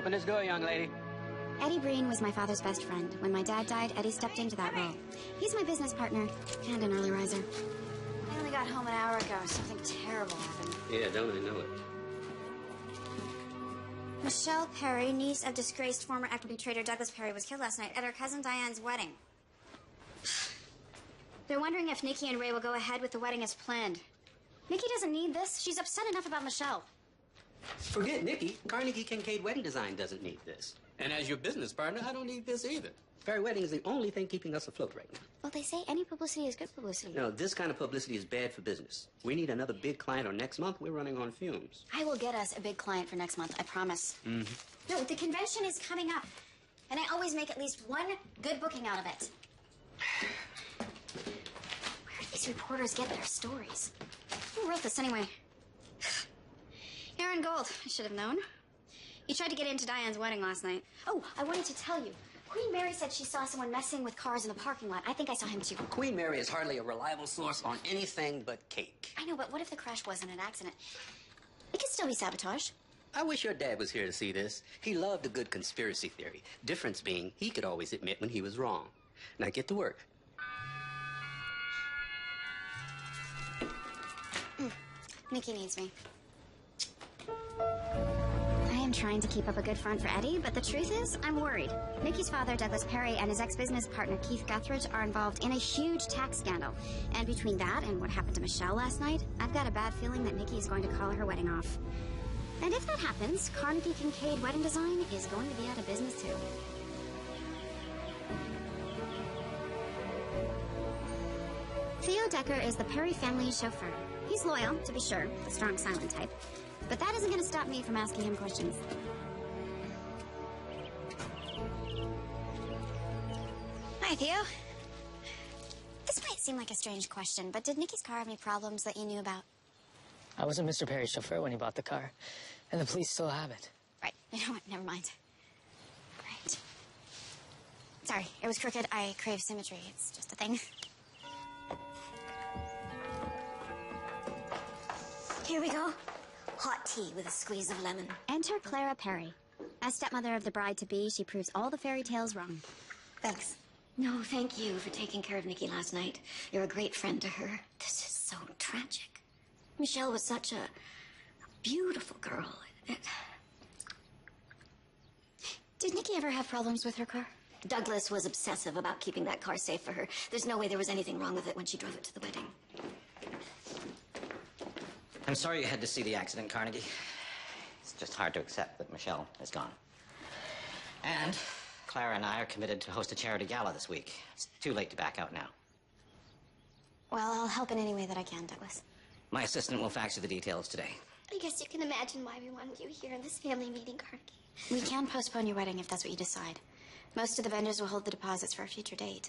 Open this door, young lady. Eddie Breen was my father's best friend. When my dad died, Eddie stepped into that role. He's my business partner and an early riser. I only got home an hour ago. Something terrible happened. Yeah, don't I know it? Michelle Perry, niece of disgraced former equity trader Douglas Perry, was killed last night at her cousin Diane's wedding. They're wondering if Nikki and Ray will go ahead with the wedding as planned. Nikki doesn't need this. She's upset enough about Michelle. Forget Nikki. Carnegie Kincaid Wedding Design doesn't need this. And as your business partner, I don't need this either. Perry Wedding is the only thing keeping us afloat right now. Well, they say any publicity is good publicity. No, this kind of publicity is bad for business. We need another big client, or next month we're running on fumes. I will get us a big client for next month, I promise. Mm-hmm. No, the convention is coming up, and I always make at least one good booking out of it. Where do these reporters get their stories? Who wrote this anyway? Aaron Gold, I should have known. He tried to get into Diane's wedding last night. Oh, I wanted to tell you. Queen Mary said she saw someone messing with cars in the parking lot. I think I saw him too. Queen Mary is hardly a reliable source on anything but cake. I know, but what if the crash wasn't an accident? It could still be sabotage. I wish your dad was here to see this. He loved a good conspiracy theory. Difference being, he could always admit when he was wrong. Now get to work. Nikki needs me. I am trying to keep up a good front for Eddie, but the truth is, I'm worried. Nikki's father, Douglas Perry, and his ex-business partner, Keith Guthridge, are involved in a huge tax scandal. And between that and what happened to Michelle last night, I've got a bad feeling that Nikki is going to call her wedding off. And if that happens, Carnegie Kincaid Wedding Design is going to be out of business too. Theo Decker is the Perry family's chauffeur. He's loyal, to be sure, the strong silent type. But that isn't going to stop me from asking him questions. Hi, Theo. This might seem like a strange question, but did Nikki's car have any problems that you knew about? I wasn't Mr. Perry's chauffeur when he bought the car, and the police still have it. Right. You know what? Never mind. Right. Sorry, it was crooked. I crave symmetry. It's just a thing. Here we go. Hot tea with a squeeze of lemon. Enter Clara Perry. As stepmother of the bride-to-be, she proves all the fairy tales wrong. Thanks. No, thank you for taking care of Nikki last night. You're a great friend to her. This is so tragic. Michelle was such a beautiful girl. Did Nikki ever have problems with her car? Douglas was obsessive about keeping that car safe for her. There's no way there was anything wrong with it when she drove it to the wedding. I'm sorry you had to see the accident, Carnegie. It's just hard to accept that Michelle is gone. And Clara and I are committed to host a charity gala this week. It's too late to back out now. Well, I'll help in any way that I can, Douglas. My assistant will fax you the details today. I guess you can imagine why we wanted you here in this family meeting, Carnegie. We can postpone your wedding if that's what you decide. Most of the vendors will hold the deposits for a future date.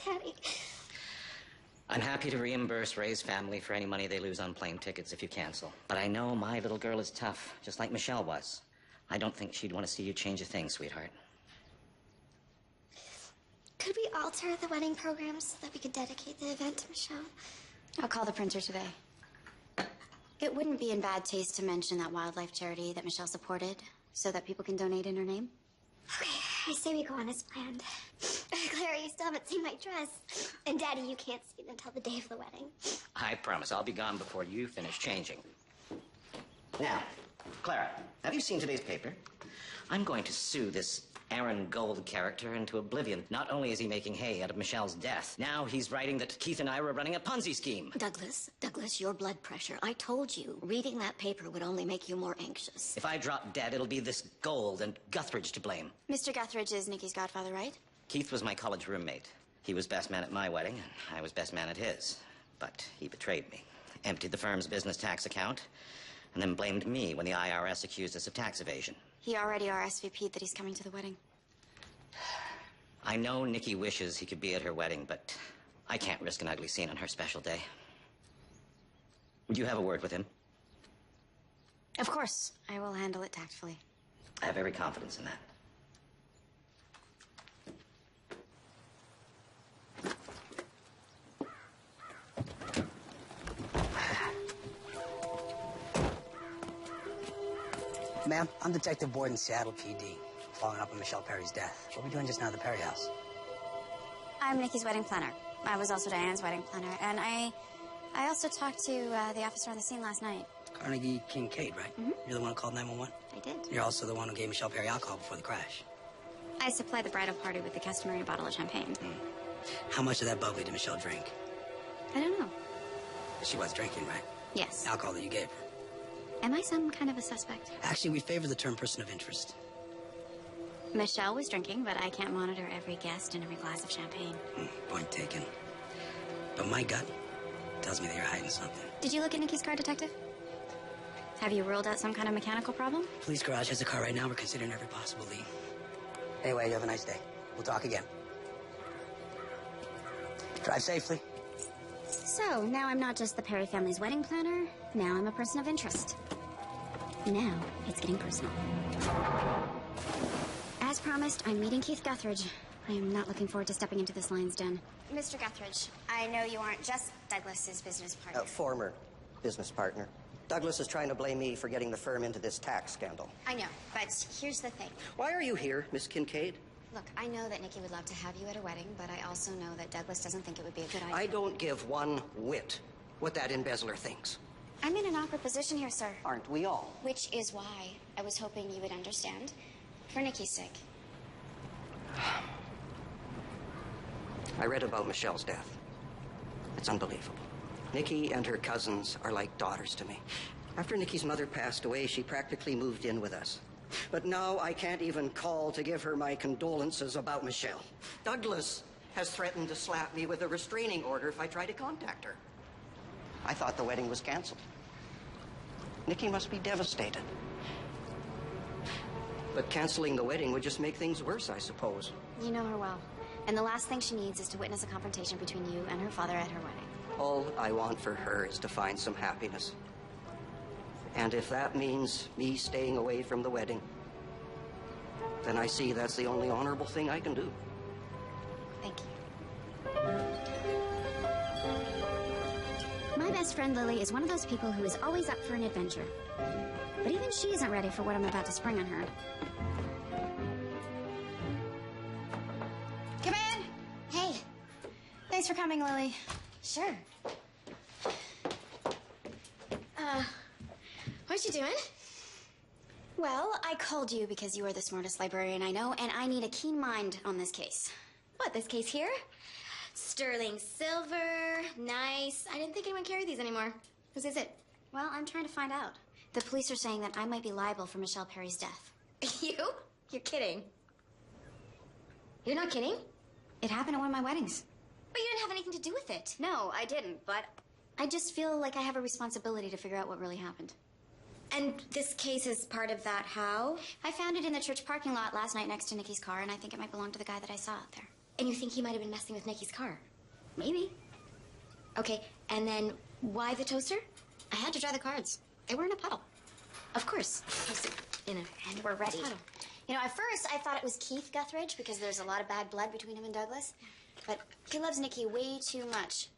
Daddy. I'm happy to reimburse Ray's family for any money they lose on plane tickets if you cancel. But I know my little girl is tough, just like Michelle was. I don't think she'd want to see you change a thing, sweetheart. Could we alter the wedding program so that we could dedicate the event to Michelle? I'll call the printer today. It wouldn't be in bad taste to mention that wildlife charity that Michelle supported so that people can donate in her name. Okay, I say we go on as planned. Clara, you still haven't seen my dress. And Daddy, you can't see it until the day of the wedding. I promise I'll be gone before you finish changing. Now, Clara, have you seen today's paper? I'm going to sue this Aaron Gold character into oblivion. Not only is he making hay out of Michelle's death, now he's writing that Keith and I were running a Ponzi scheme. Douglas, your blood pressure. I told you, reading that paper would only make you more anxious. If I drop dead, it'll be this Gold and Guthridge to blame. Mr. Guthridge is Nikki's godfather, right? Keith was my college roommate. He was best man at my wedding, and I was best man at his. But he betrayed me, emptied the firm's business tax account, and then blamed me when the IRS accused us of tax evasion. He already RSVP'd that he's coming to the wedding. I know Nikki wishes he could be at her wedding, but I can't risk an ugly scene on her special day. Would you have a word with him? Of course. I will handle it tactfully. I have every confidence in that. Ma'am, I'm Detective Borden, Seattle PD, following up on Michelle Perry's death. What are we doing just now at the Perry house? I'm Nikki's wedding planner. I was also Diane's wedding planner, and I also talked to the officer on the scene last night. Carnegie Kincaid, right? Mm-hmm. You're the one who called 911? I did. You're also the one who gave Michelle Perry alcohol before the crash. I supplied the bridal party with the customary bottle of champagne. How much of that bubbly did Michelle drink? I don't know. She was drinking, right? Yes. Alcohol that you gave her. Am I some kind of a suspect? Actually, we favor the term person of interest. Michelle was drinking, but I can't monitor every guest and every glass of champagne. Point taken. But my gut tells me that you're hiding something. Did you look at Nikki's car, Detective? Have you ruled out some kind of mechanical problem? Police garage has a car right now. We're considering every possible lead. Anyway, you have a nice day. We'll talk again. Drive safely. So, now I'm not just the Perry family's wedding planner. Now I'm a person of interest. Now, it's getting personal. As promised, I'm meeting Keith Guthridge. I am not looking forward to stepping into this lion's den. Mr. Guthridge, I know you aren't just Douglas's business partner. Former business partner. Douglas is trying to blame me for getting the firm into this tax scandal. I know, but here's the thing. Why are you here, Miss Kincaid? Look, I know that Nikki would love to have you at her wedding, but I also know that Douglas doesn't think it would be a good idea. I don't give one whit what that embezzler thinks. I'm in an awkward position here, sir. Aren't we all? Which is why I was hoping you would understand. For Nikki's sake. I read about Michelle's death. It's unbelievable. Nikki and her cousins are like daughters to me. After Nikki's mother passed away, she practically moved in with us. But now I can't even call to give her my condolences about Michelle. Douglas has threatened to slap me with a restraining order if I try to contact her. I thought the wedding was canceled. Nikki must be devastated. But canceling the wedding would just make things worse, I suppose. You know her well. And the last thing she needs is to witness a confrontation between you and her father at her wedding. All I want for her is to find some happiness. And if that means me staying away from the wedding, then I see that's the only honorable thing I can do. Thank you. My best friend Lily is one of those people who is always up for an adventure. But even she isn't ready for what I'm about to spring on her. Come in! Hey. Thanks for coming, Lily. Sure. What you doing? Well, I called you because you are the smartest librarian I know, and I need a keen mind on this case. What, this case here? Sterling silver, nice. I didn't think anyone carried these anymore. Whose is it? Well, I'm trying to find out. The police are saying that I might be liable for Michelle Perry's death. You? You're kidding. You're not kidding? It happened at one of my weddings. But you didn't have anything to do with it. No, I didn't, but I just feel like I have a responsibility to figure out what really happened. And this case is part of that how? I found it in the church parking lot last night next to Nikki's car, and I think it might belong to the guy that I saw out there. And you think he might have been messing with Nikki's car? Maybe. Okay, and then why the toaster? I had to dry the cards. They were in a puddle. Of course. Toasted in a... And we're ready. Puddle. You know, at first I thought it was Keith Guthridge because there's a lot of bad blood between him and Douglas. But he loves Nikki way too much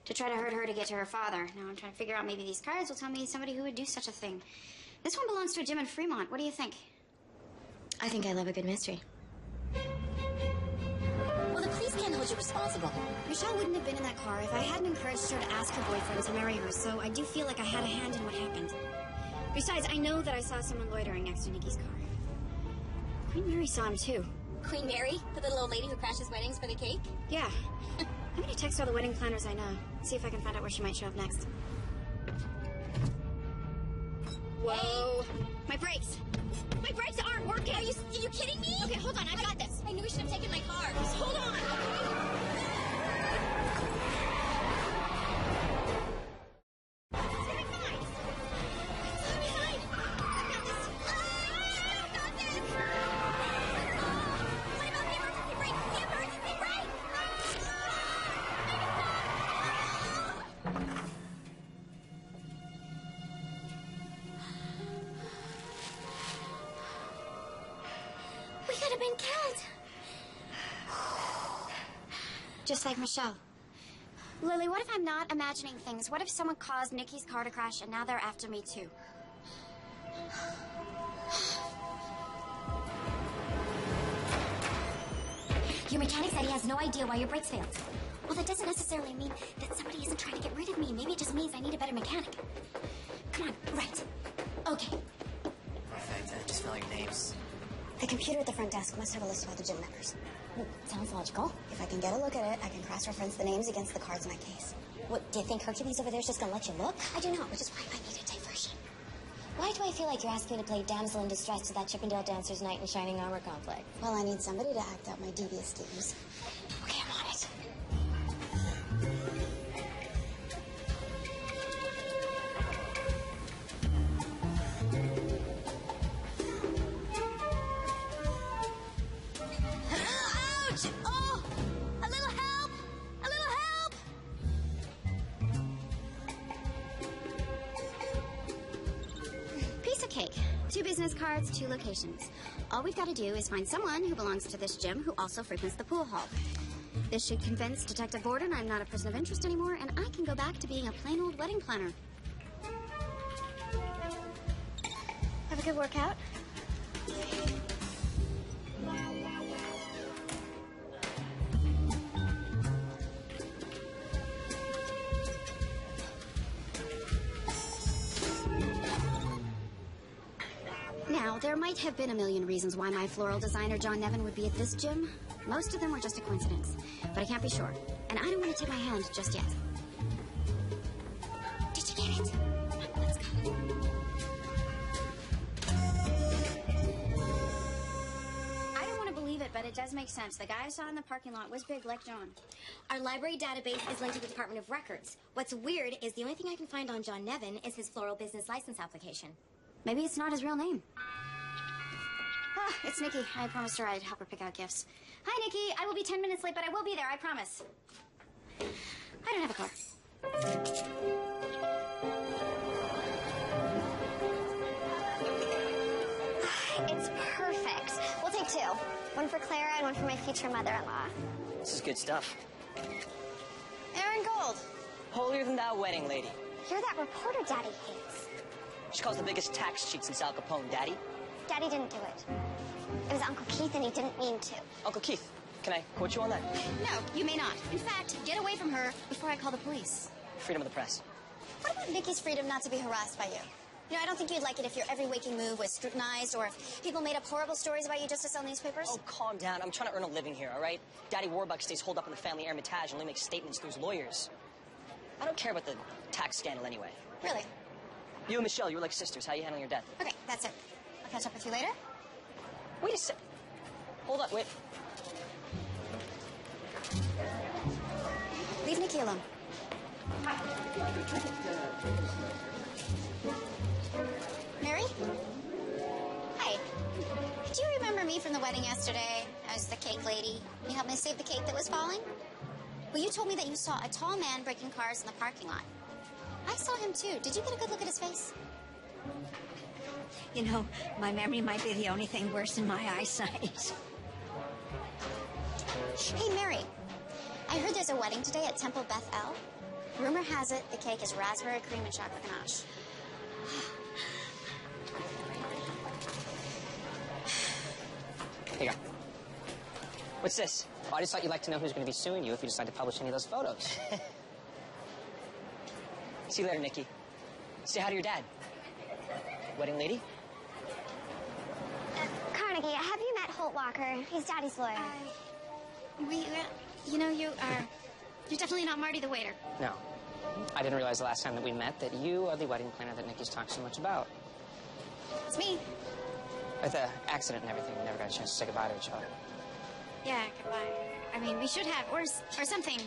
to try to hurt her to get to her father. Now I'm trying to figure out maybe these cards will tell me somebody who would do such a thing. This one belongs to a gym in Fremont. What do you think? I think I love a good mystery. Well, the police can't hold you responsible. Michelle wouldn't have been in that car if I hadn't encouraged her to ask her boyfriend to marry her, so I do feel like I had a hand in what happened. Besides, I know that I saw someone loitering next to Nikki's car. Queen Mary saw him, too. Queen Mary? The little old lady who crashes weddings for the cake? Yeah. I'm gonna text all the wedding planners I know. See if I can find out where she might show up next. Whoa. Hey. My brakes! My brakes aren't working! Are you kidding me? Okay, hold on, I've got this. I knew we should have taken my car. Just hold on! We could have been killed. Just like Michelle. Lily, what if I'm not imagining things? What if someone caused Nikki's car to crash and now they're after me too? Your mechanic said he has no idea why your brakes failed. Well, that doesn't necessarily mean that somebody isn't trying to get rid of me. Maybe it just means I need a better mechanic. Come on, right. Okay. Perfect. I just found your names. The computer at the front desk must have a list of all the gym members. Sounds logical. If I can get a look at it, I can cross-reference the names against the cards in my case. What, do you think Hercules over there is just gonna let you look? I do not, which is why I need a diversion. Why do I feel like you're asking me to play damsel in distress to that Chippendale Dancer's Knight in Shining Armor complex? Well, I need somebody to act out my devious schemes. Okay, I'm on it. Ouch! Oh! A little help! A little help! Piece of cake. 2 business cards, 2 locations. All we've got to do is find someone who belongs to this gym who also frequents the pool hall. This should convince Detective Borden I'm not a person of interest anymore, and I can go back to being a plain old wedding planner. Have a good workout. Now, there might have been a million reasons why my floral designer, John Nevin, would be at this gym. Most of them were just a coincidence, but I can't be sure. And I don't want to tip my hand just yet. Did you get it? Let's go. I don't want to believe it, but it does make sense. The guy I saw in the parking lot was big like John. Our library database is linked to the Department of Records. What's weird is the only thing I can find on John Nevin is his floral business license application. Maybe it's not his real name. Ah, it's Nikki. I promised her I'd help her pick out gifts. Hi, Nikki. I will be 10 minutes late, but I will be there. I promise. I don't have a car. It's perfect. We'll take 2. One for Clara and one for my future mother-in-law. This is good stuff. Aaron Gold. Holier than thou wedding, lady. You're that reporter Daddy hates. She calls the biggest tax cheat since Al Capone, Daddy. Daddy didn't do it. It was Uncle Keith and he didn't mean to. Uncle Keith, can I quote you on that? No, you may not. In fact, get away from her before I call the police. Freedom of the press. What about Nikki's freedom not to be harassed by you? You know, I don't think you'd like it if your every waking move was scrutinized or if people made up horrible stories about you just to sell newspapers. Oh, calm down. I'm trying to earn a living here, all right? Daddy Warbuck stays holed up in the family Hermitage and only makes statements through his lawyers. I don't care about the tax scandal anyway. Really? You and Michelle, you were like sisters. How are you handling your death? Okay, that's it. I'll catch up with you later. Wait a sec. Hold on, wait. Leave Nikki alone. Mary? Hi. Do you remember me from the wedding yesterday? I was the cake lady. You helped me save the cake that was falling? Well, you told me that you saw a tall man breaking cars in the parking lot. I saw him too. Did you get a good look at his face? You know, my memory might be the only thing worse than my eyesight. Hey, Mary. I heard there's a wedding today at Temple Beth El. Rumor has it the cake is raspberry cream and chocolate ganache. Here you go. What's this? Oh, I just thought you'd like to know who's going to be suing you if you decide to publish any of those photos. See you later, Nikki. Say hi to your dad. Wedding lady? Carnegie, have you met Holt Walker? He's Daddy's lawyer. You know, you're definitely not Marty the waiter. No. I didn't realize the last time that we met that you are the wedding planner that Nikki's talked so much about. It's me. With the accident and everything, we never got a chance to say goodbye to each other. Yeah, goodbye. I mean, we should have, or something.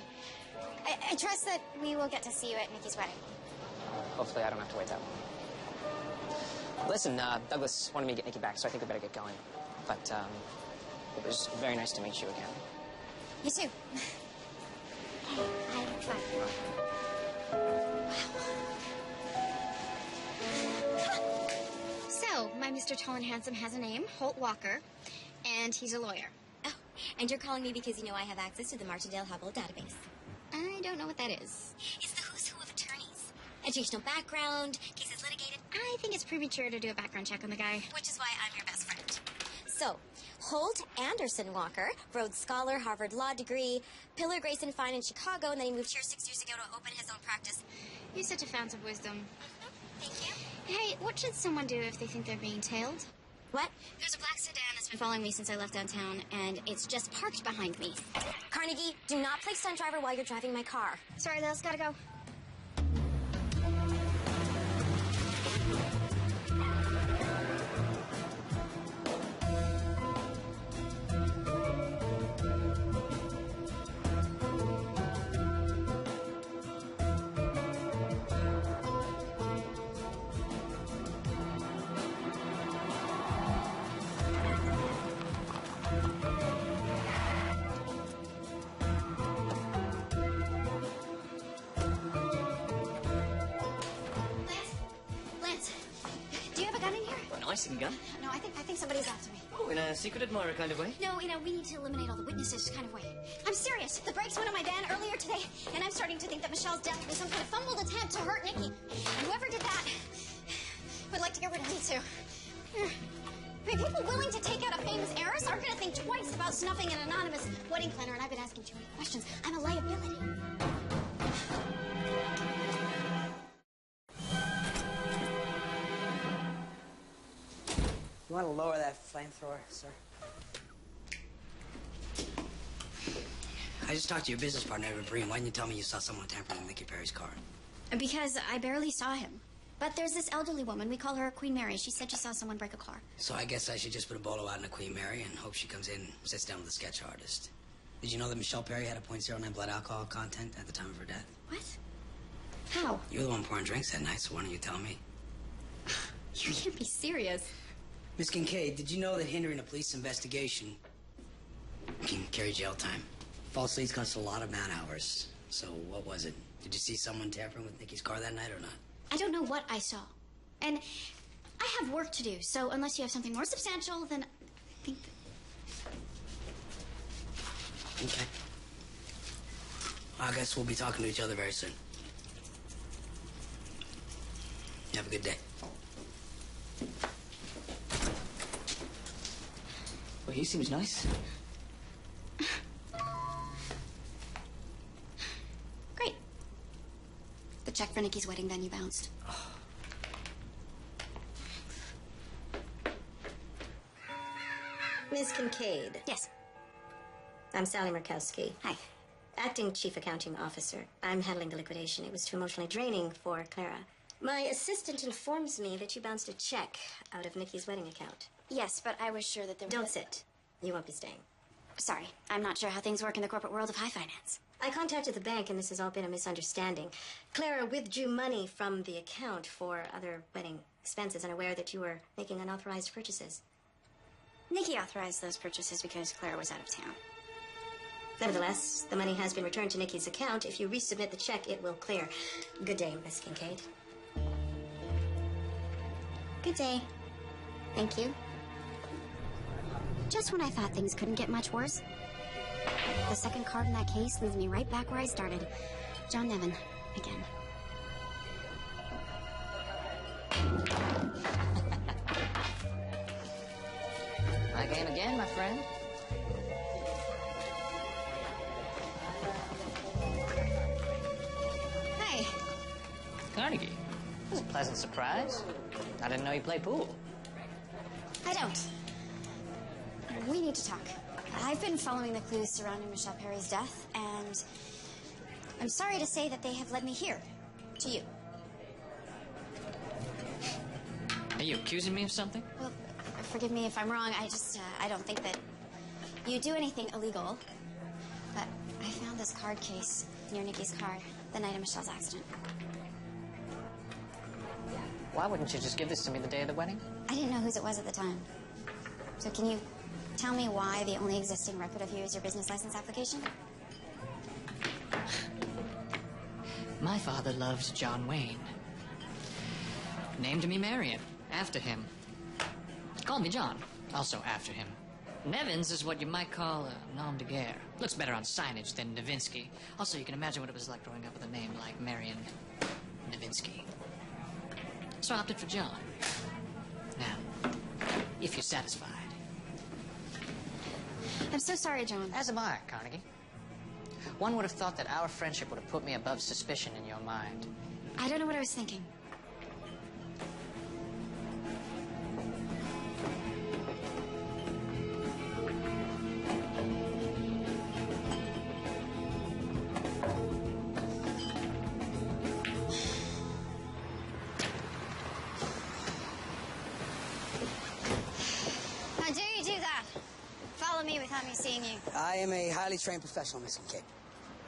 I trust that we will get to see you at Nikki's wedding. Hopefully I don't have to wait that long. Listen, Douglas wanted me to get Nikki back, so I think we better get going. But, it was very nice to meet you again. You too. So, my Mr. Tall and Handsome has a name, Holt Walker, and he's a lawyer. Oh, and you're calling me because you know I have access to the Martindale Household database. I don't know what that is. It's the who's who of attorneys. Educational background, cases litigated. I think it's premature to do a background check on the guy. Which is why I'm your best friend. So, Holt Anderson Walker, Rhodes Scholar, Harvard Law degree, Pillar Grayson Fine in Chicago, and then he moved here 6 years ago to open his own practice. You're such a fount of wisdom. Thank you. Hey, what should someone do if they think they're being tailed? What? There's a black sedan that's been following me since I left downtown, and it's just parked behind me. Carnegie, do not play stunt driver while you're driving my car. Sorry, Liz, gotta go. Gun? No, I think somebody's after me. Oh, in a secret admirer kind of way? No, we need to eliminate all the witnesses kind of way. I'm serious. The brakes went on my van earlier today, and I'm starting to think that Michelle's death was some kind of fumbled attempt to hurt Nikki. And whoever did that would like to get rid of me, too. I mean, people willing to take out a famous heiress aren't going to think twice about snuffing an anonymous wedding planner, and I've been asking too many questions. I'm a liability. You want to lower that flamethrower, sir? I just talked to your business partner, Edward Breen. Why didn't you tell me you saw someone tampering with Mickey Perry's car? Because I barely saw him. But there's this elderly woman. We call her Queen Mary. She said she saw someone break a car. So I guess I should just put a bolo out in a Queen Mary and hope she comes in and sits down with a sketch artist. Did you know that Michelle Perry had a .09 blood alcohol content at the time of her death? What? How? You were the one pouring drinks that night, so why don't you tell me? You can't be serious. Miss Kincaid, did you know that hindering a police investigation can carry jail time? False leads cost a lot of man hours. So what was it? Did you see someone tampering with Nikki's car that night or not? I don't know what I saw. And I have work to do, so unless you have something more substantial, then I think that... Okay. I guess we'll be talking to each other very soon. You have a good day. Well, he seems nice. Great. The check for Nikki's wedding venue bounced. Ms. Kincaid. Yes. I'm Sally Murkowski. Hi. Acting Chief Accounting Officer. I'm handling the liquidation. It was too emotionally draining for Clara. My assistant informs me that you bounced a check out of Nikki's wedding account. Yes, but I was sure that there was... Don't sit. You won't be staying. Sorry, I'm not sure how things work in the corporate world of high finance. I contacted the bank, and this has all been a misunderstanding. Clara withdrew money from the account for other wedding expenses, unaware that you were making unauthorized purchases. Nikki authorized those purchases because Clara was out of town. Nevertheless, the money has been returned to Nikki's account. If you resubmit the check, it will clear. Good day, Miss Kincaid. Good day. Thank you. Just when I thought things couldn't get much worse, the second card in that case leads me right back where I started. John Nevin, again. I came again, my friend. Hey. Carnegie. It was a pleasant surprise. I didn't know you played pool. I don't. We need to talk. I've been following the clues surrounding Michelle Perry's death, and I'm sorry to say that they have led me here, to you. Are you accusing me of something? Well, forgive me if I'm wrong. I don't think that you do anything illegal. But I found this card case near Nikki's car the night of Michelle's accident. Why wouldn't you just give this to me the day of the wedding? I didn't know whose it was at the time. So can you tell me why the only existing record of you is your business license application? My father loved John Wayne. Named me Marion, after him. Called me John, also after him. Nevins is what you might call a nom de guerre. Looks better on signage than Novinsky. Also, you can imagine what it was like growing up with a name like Marion Novinsky. So I opted for John. Now, if you're satisfied. I'm so sorry, John. As am I, Carnegie. One would have thought that our friendship would have put me above suspicion in your mind. I don't know what I was thinking. How dare you do that? Follow me without me seeing you. I am a highly trained professional, Miss Kincaid.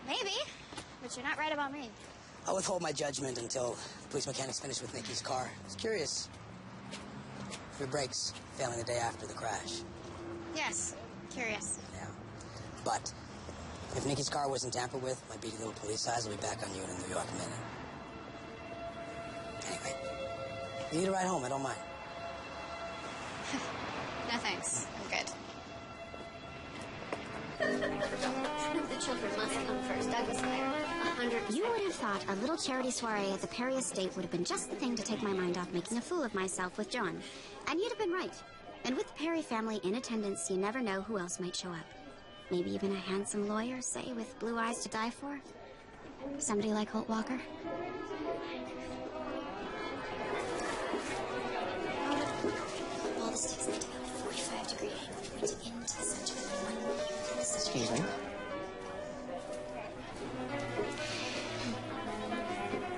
Maybe, but you're not right about me. I'll withhold my judgment until the police mechanics finish with Nikki's car. I was curious. Your brakes failing the day after the crash. Yes, curious. Yeah. But if Nikki's car wasn't tampered with, my beady little police eyes will be back on you in a New York minute. Anyway, you need a ride home, I don't mind. No thanks, I'm good. The children must come first. Douglas Clare, 100. You would have thought a little charity soiree at the Perry estate would have been just the thing to take my mind off making a fool of myself with John. And you'd have been right. And with the Perry family in attendance, you never know who else might show up. Maybe even a handsome lawyer, say, with blue eyes to die for. Somebody like Holt Walker. All the sticks need to go at 45-degree angle into the center of the one. Excuse me.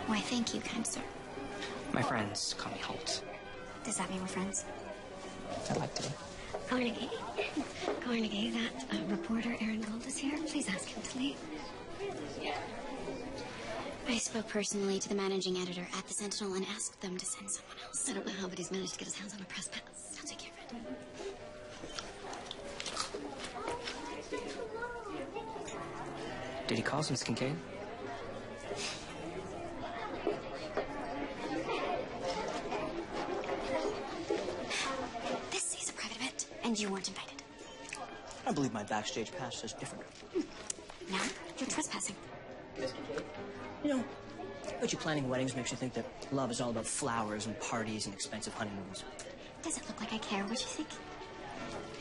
Why, thank you, kind sir. My friends call me Holt. Does that mean we're friends? I'd like to be. Carnegie, that reporter Aaron Gold is here. Please ask him to leave. I spoke personally to the managing editor at the Sentinel and asked them to send someone else. I don't know how, but he's managed to get his hands on a press pass. I'll take care of it. Did he call us, Miss Kincaid? This is a private event, and you weren't invited. I believe my backstage pass says different. Now, you're trespassing. You know, I bet you planning weddings makes you think that love is all about flowers and parties and expensive honeymoons. Does it look like I care what you think?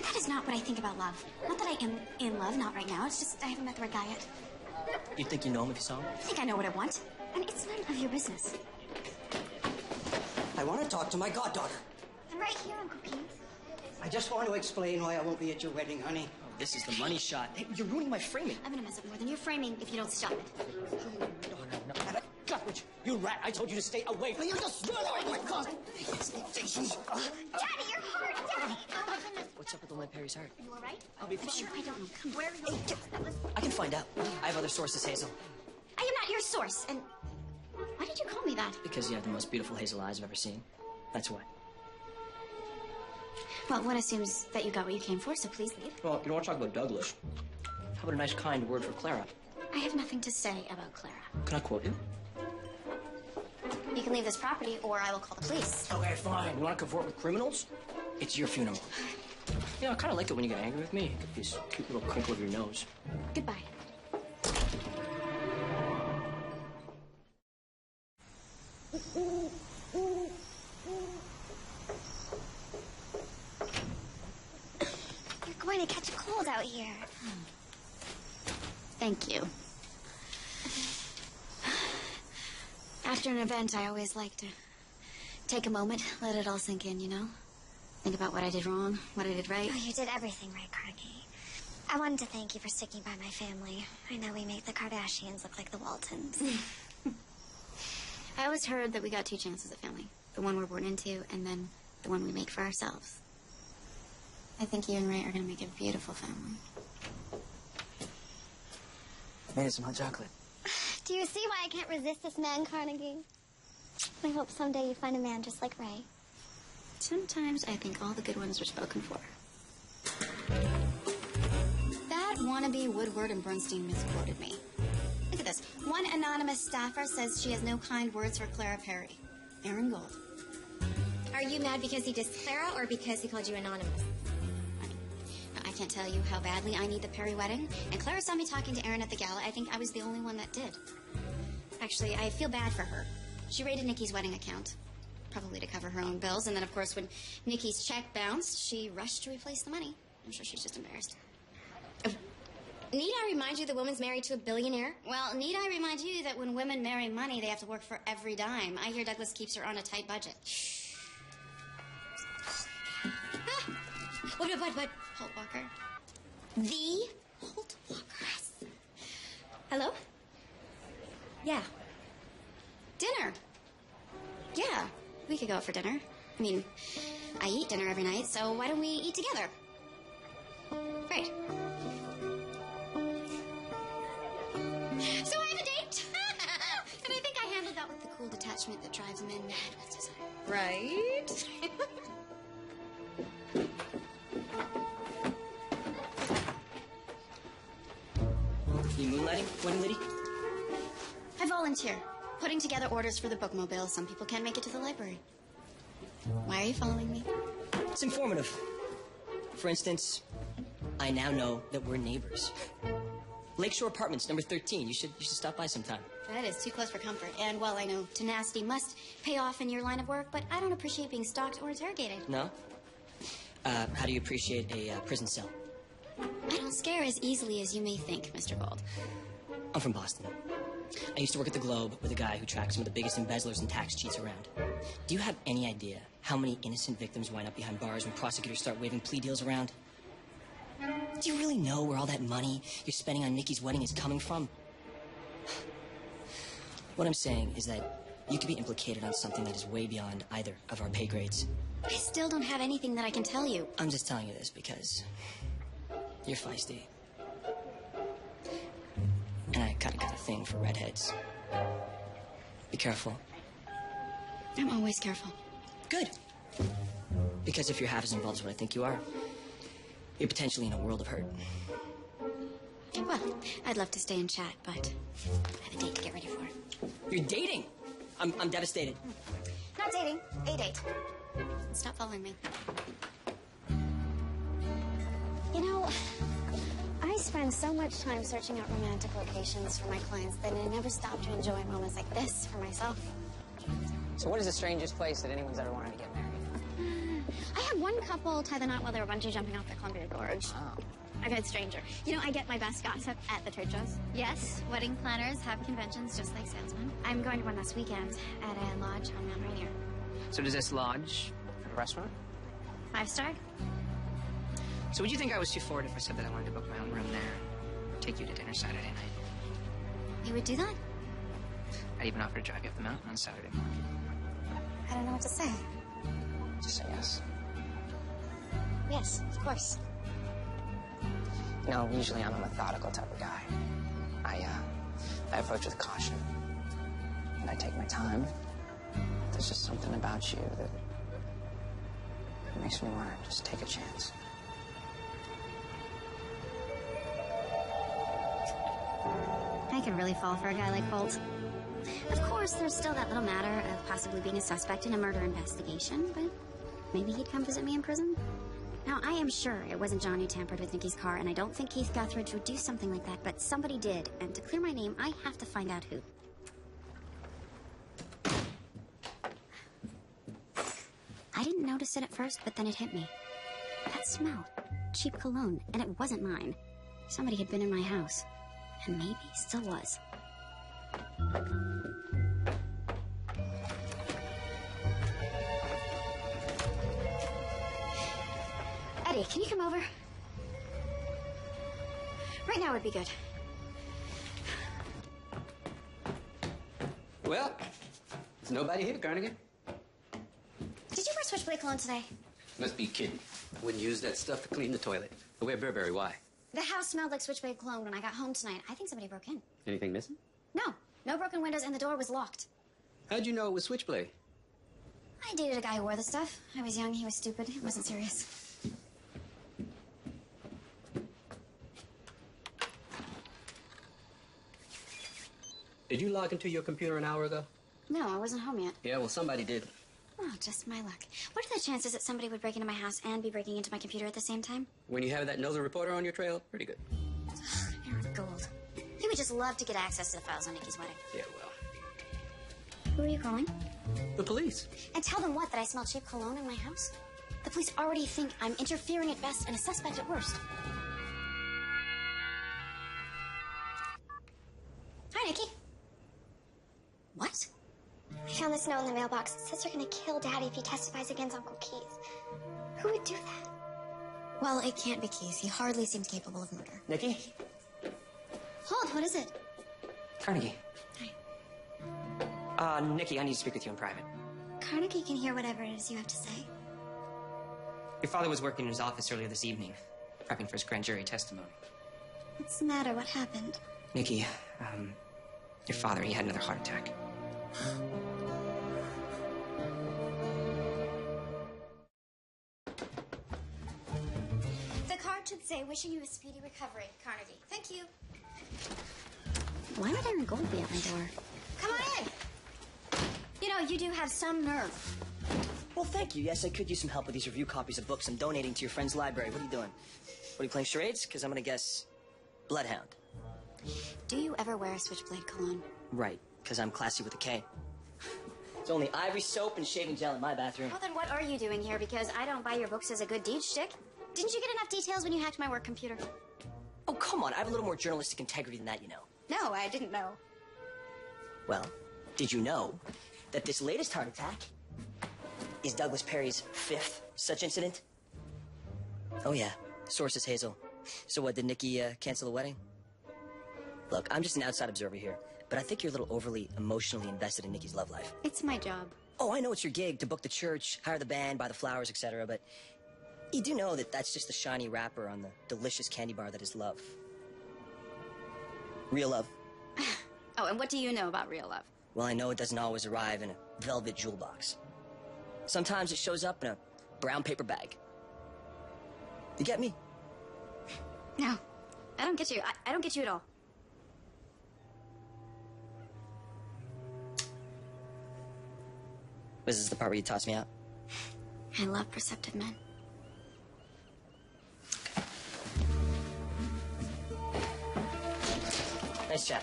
That is not what I think about love. Not that I am in love, not right now. It's just I haven't met the right guy yet. You'd think you know him if you saw him? I think I know what I want, and it's none of your business. I want to talk to my goddaughter. I'm right here, Uncle Pete. I just want to explain why I won't be at your wedding, honey. Oh, this is the money shot. Hey, you're ruining my framing. I'm gonna mess up more than your framing if you don't stop it. No. Guthridge, you rat. I told you to stay away from You just run away, my God! Daddy, you're hurt! Daddy! Oh, my goodness. What's up with Old Man Perry's heart? You all right? I'll be fine. Sure, I don't know. Come Where are you? I can find out. I have other sources, Hazel. I am not your source, and why did you call me that? Because you have the most beautiful hazel eyes I've ever seen. That's why. Well, one assumes that you got what you came for, so please leave. Well, you don't want to talk about Douglas. How about a nice, kind word for Clara? I have nothing to say about Clara. Can I quote you? You can leave this property, or I will call the police. Okay, fine. You want to cavort with criminals? It's your funeral. You know, I kind of like it when you get angry with me. You get this cute little crinkle of your nose. Goodbye. You're going to catch a cold out here. Thank you. After an event, I always like to take a moment, let it all sink in, you know? Think about what I did wrong, what I did right. Oh, you did everything right, Carnegie. I wanted to thank you for sticking by my family. I know we make the Kardashians look like the Waltons. I always heard that we got two chances at family. The one we're born into, and then the one we make for ourselves. I think you and Ray are going to make a beautiful family. Made it some hot chocolate. Do you see why I can't resist this man, Carnegie? I hope someday you find a man just like Ray. Sometimes I think all the good ones are spoken for. That wannabe Woodward and Bernstein misquoted me. Look at this. One anonymous staffer says she has no kind words for Clara Perry. Aaron Gold. Are you mad because he dissed Clara or because he called you anonymous? I can't tell you how badly I need the Perry wedding. And Clara saw me talking to Aaron at the gala. I think I was the only one that did. Actually, I feel bad for her. She raided Nikki's wedding account. probably to cover her own bills. And then, of course, when Nikki's check bounced, she rushed to replace the money. I'm sure she's just embarrassed. Need I remind you the woman's married to a billionaire? Well, need I remind you that when women marry money, they have to work for every dime. I hear Douglas keeps her on a tight budget. Shh. Ah. What? Holt Walker. The Holt Walker. Yes. Hello? Yeah. Dinner. Yeah, we could go out for dinner. I mean, I eat dinner every night, so why don't we eat together? Great. So I have a date. And I think I handled that with the cool detachment that drives men mad with desire. Right? You moonlighting, wedding lady? I volunteer. Putting together orders for the bookmobile. Some people can't make it to the library. Why are you following me? It's informative. For instance, I now know that we're neighbors. Lakeshore Apartments, number 13. You should stop by sometime. That is too close for comfort. And while I know tenacity must pay off in your line of work, but I don't appreciate being stalked or interrogated. No? How do you appreciate a prison cell? I don't scare as easily as you may think, Mr. Gold. I'm from Boston. I used to work at the Globe with a guy who tracked some of the biggest embezzlers and tax cheats around. Do you have any idea how many innocent victims wind up behind bars when prosecutors start waving plea deals around? Do you really know where all that money you're spending on Nikki's wedding is coming from? What I'm saying is that you could be implicated on something that is way beyond either of our pay grades. I still don't have anything that I can tell you. I'm just telling you this because you're feisty. And I kinda got a thing for redheads. Be careful. I'm always careful. Good. Because if you're half as involved as what I think you are, you're potentially in a world of hurt. Well, I'd love to stay and chat, but I have a date to get ready for. You're dating? I'm devastated. Not dating, a date. Stop following me. You know, I spend so much time searching out romantic locations for my clients that I never stop to enjoy moments like this for myself. So what is the strangest place that anyone's ever wanted to get married? I had one couple tie the knot while they were bungee jumping off the Columbia Gorge. Oh. I've had stranger. You know, I get my best gossip at the trade shows. Yes, wedding planners have conventions just like salesmen. I'm going to one this weekend at a lodge on Mount Rainier. So does this lodge have a restaurant? 5-star? So would you think I was too forward if I said that I wanted to book my own room there, take you to dinner Saturday night? You would do that? I'd even offer to drive you up the mountain on Saturday morning. I don't know what to say. Just say yes. Yes, of course. You know, usually I'm a methodical type of guy. I approach with caution. And I take my time. There's just something about you that makes me want to just take a chance. I could really fall for a guy like Holt. Of course, there's still that little matter of possibly being a suspect in a murder investigation, but maybe he'd come visit me in prison. Now, I am sure it wasn't John who tampered with Nikki's car, and I don't think Keith Guthridge would do something like that, but somebody did, and to clear my name, I have to find out who. I didn't notice it at first, but then it hit me. That smell. Cheap cologne, and it wasn't mine. Somebody had been in my house, and maybe still was. Eddie, can you come over? Right now would be good. Well, there's nobody here, Carnegie. Did you wear Switchblade cologne today? Must be kidding. I wouldn't use that stuff to clean the toilet. I wear Burberry. Why? The house smelled like Switchblade cologne when I got home tonight. I think somebody broke in. Anything missing? No broken windows, and the door was locked. How'd you know it was Switchblade? I dated a guy who wore the stuff. I was young, he was stupid, it wasn't serious. Did you log into your computer an hour ago? No, I wasn't home yet. Yeah, well, somebody did. Oh, just my luck. What are the chances that somebody would break into my house and be breaking into my computer at the same time? When you have that nosy reporter on your trail, pretty good. Aaron Gold. He would just love to get access to the files on Nikki's wedding. Yeah, well. Who are you calling? The police. And tell them what? That I smell cheap cologne in my house? The police already think I'm interfering at best and a suspect at worst. Hi, Nikki. What? I found this note in the mailbox. It says you're gonna kill Daddy if he testifies against Uncle Keith. Who would do that? Well, it can't be Keith. He hardly seems capable of murder. Nikki? Hold, what is it? Carnegie. Nikki, I need to speak with you in private. Carnegie can hear whatever it is you have to say. Your father was working in his office earlier this evening, prepping for his grand jury testimony. What's the matter? What happened? Nikki, your father, he had another heart attack. The card should say, wishing you a speedy recovery, Carnegie. Thank you. Why would Aaron Gold be at my door? Come on in. You know, you do have some nerve. Well, thank you. Yes, I could use some help with these review copies of books I'm donating to your friend's library. What are you doing? What are you playing, charades? Because I'm going to guess Bloodhound. Do you ever wear a switchblade cologne? Right, because I'm classy with a K. It's only ivory soap and shaving gel in my bathroom. Well, then what are you doing here? Because I don't buy your books as a good deed shtick. Didn't you get enough details when you hacked my work computer? Oh, come on. I have a little more journalistic integrity than that, you know. No, I didn't know. Well, did you know that this latest heart attack is Douglas Perry's 5th such incident? Oh, yeah. Source is Hazel. So what, did Nikki cancel the wedding? Look, I'm just an outside observer here, but I think you're a little overly emotionally invested in Nikki's love life. It's my job. Oh, I know it's your gig to book the church, hire the band, buy the flowers, etc., but you do know that that's just the shiny wrapper on the delicious candy bar that is love. Real love. Oh, and what do you know about real love? Well, I know it doesn't always arrive in a velvet jewel box. Sometimes it shows up in a brown paper bag. You get me? No, I don't get you. I don't get you at all. This is the part where you toss me out? I love perceptive men. Nice chat.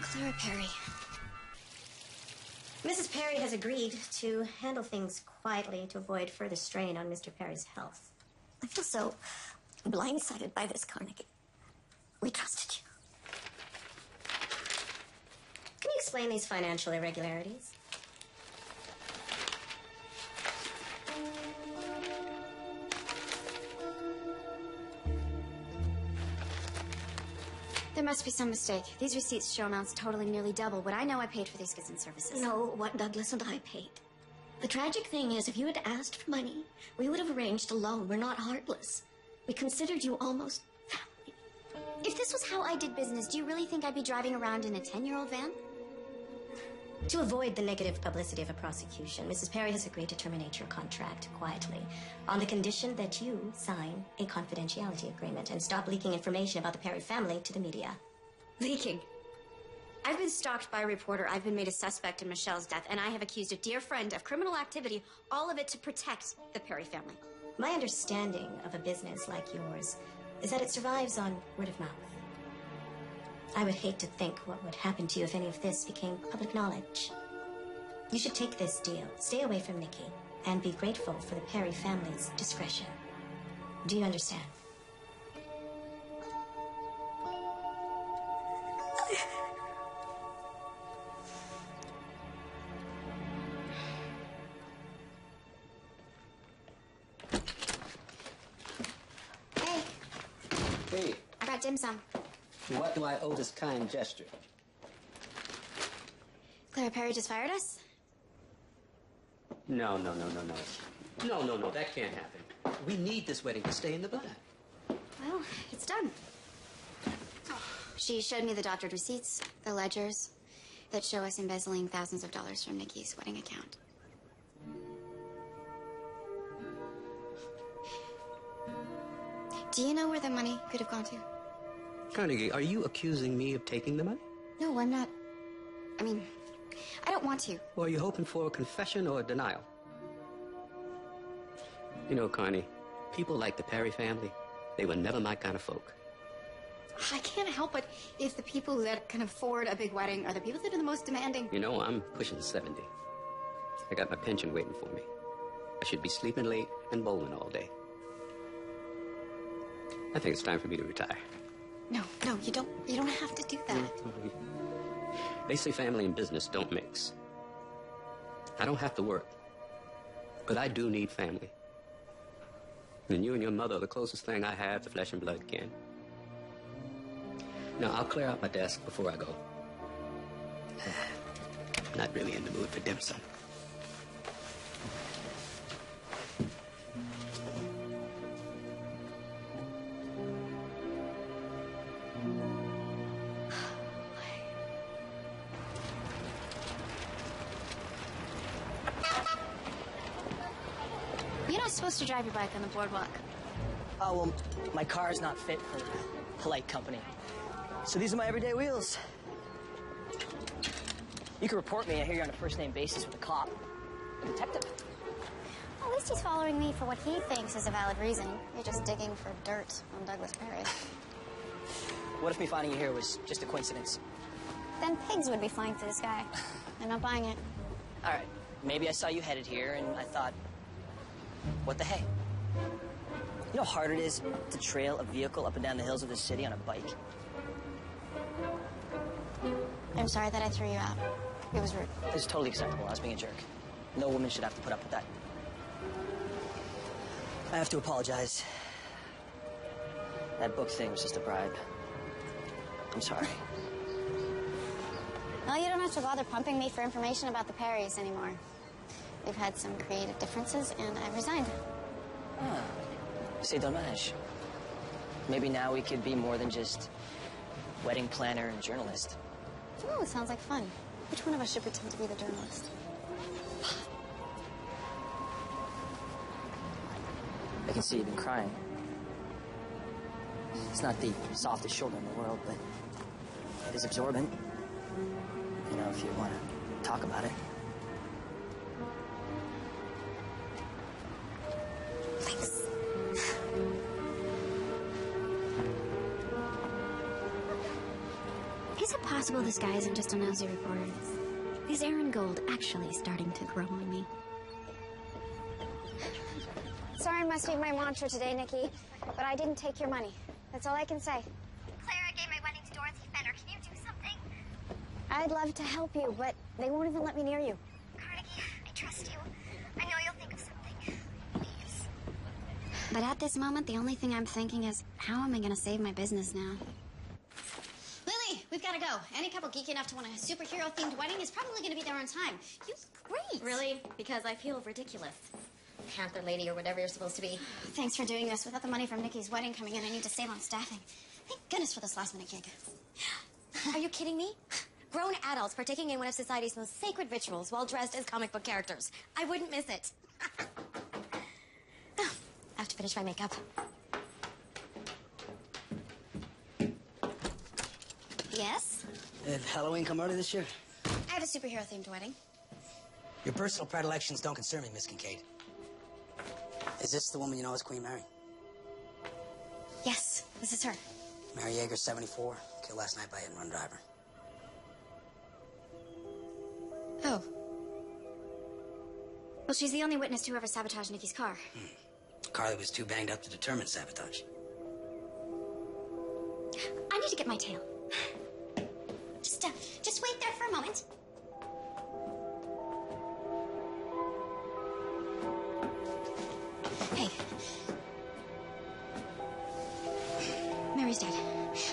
Clara Perry. Mrs. Perry has agreed to handle things quietly to avoid further strain on Mr. Perry's health. I feel so blindsided by this, Carnegie. We trusted you. Can you explain these financial irregularities? There must be some mistake. These receipts show amounts totaling nearly double what I know I paid for these goods and services. No, what Douglas and I paid. The tragic thing is, if you had asked for money, we would have arranged a loan. We're not heartless. We considered you almost family. If this was how I did business, do you really think I'd be driving around in a 10-year-old van? To avoid the negative publicity of a prosecution, Mrs. Perry has agreed to terminate your contract quietly on the condition that you sign a confidentiality agreement and stop leaking information about the Perry family to the media. Leaking? I've been stalked by a reporter. I've been made a suspect in Michelle's death, and I have accused a dear friend of criminal activity, all of it to protect the Perry family. My understanding of a business like yours is that it survives on word of mouth. I would hate to think what would happen to you if any of this became public knowledge. You should take this deal, stay away from Nikki, and be grateful for the Perry family's discretion. Do you understand? Hey, Hey, I got dim sum. what do I owe this kind gesture? Clara Perry just fired us? No, that can't happen. We need this wedding to stay in the bud. Well, it's done. She showed me the doctored receipts, the ledgers, that show us embezzling thousands of dollars from Nikki's wedding account. Do you know where the money could have gone to? Carnegie, are you accusing me of taking the money? No, I'm not. I mean, I don't want to. Or are you hoping for a confession or a denial? You know, Carney, people like the Perry family, they were never my kind of folk. I can't help it if the people that can afford a big wedding are the people that are the most demanding. You know, I'm pushing 70. I got my pension waiting for me. I should be sleeping late and bowling all day. I think it's time for me to retire. No, you don't have to do that. They say family and business don't mix. I don't have to work, but I do need family. And you and your mother are the closest thing I have to flesh and blood again. Now, I'll clear out my desk before I go. Not really in the mood for dim sum. You're not supposed to drive your bike on the boardwalk. Oh, well, my car's not fit for polite company. So these are my everyday wheels. You can report me. I hear you're on a first-name basis with a cop. A detective. At least he's following me for what he thinks is a valid reason. You're just digging for dirt on Douglas Perry. What if me finding you here was just a coincidence? Then pigs would be flying through the sky. I'm not buying it. All right. Maybe I saw you headed here, and I thought, what the hey? You know how hard it is to trail a vehicle up and down the hills of this city on a bike? I'm sorry that I threw you out. It was rude. It's totally acceptable. I was being a jerk. No woman should have to put up with that. I have to apologize. That book thing was just a bribe. I'm sorry. Well, you don't have to bother pumping me for information about the Perrys anymore. We've had some creative differences, and I've resigned. Ah, c'est dommage. Maybe now we could be more than just wedding planner and journalist. Oh, it sounds like fun. Which one of us should pretend to be the journalist? I can see you've been crying. It's not the softest shoulder in the world, but it is absorbent. You know, if you want to talk about it. Thanks. Is it possible this guy isn't just a nosy reporter? Is Aaron Gold actually starting to grow on me? Sorry, I must be my mantra today, Nikki, but I didn't take your money. That's all I can say. Clara gave my wedding to Dorothy Fenner. Can you do something? I'd love to help you, but they won't even let me near you. Carnegie, I trust you. I know you'll think of something. Please. But at this moment, the only thing I'm thinking is, how am I going to save my business now? Lily, we've got to go. Any couple geeky enough to want a superhero-themed wedding is probably going to be there on time. You look great. Really? Because I feel ridiculous. Panther lady or whatever you're supposed to be. Thanks for doing this. Without the money from Nikki's wedding coming in, I need to save on staffing. Thank goodness for this last-minute gig. Are you kidding me? Grown adults partaking in one of society's most sacred rituals while dressed as comic book characters. I wouldn't miss it. I have to finish my makeup. Yes? Did Halloween come early this year? I have a superhero-themed wedding. Your personal predilections don't concern me, Miss Kincaid. Is this the woman you know as Queen Mary? Yes, this is her. Mary Yeager, 74, killed last night by a hit-and-run driver. Oh. Well, she's the only witness to whoever sabotaged Nikki's car. Carly was too banged up to determine sabotage. I need to get my tail. Just wait there for a moment. Hey. Mary's dead.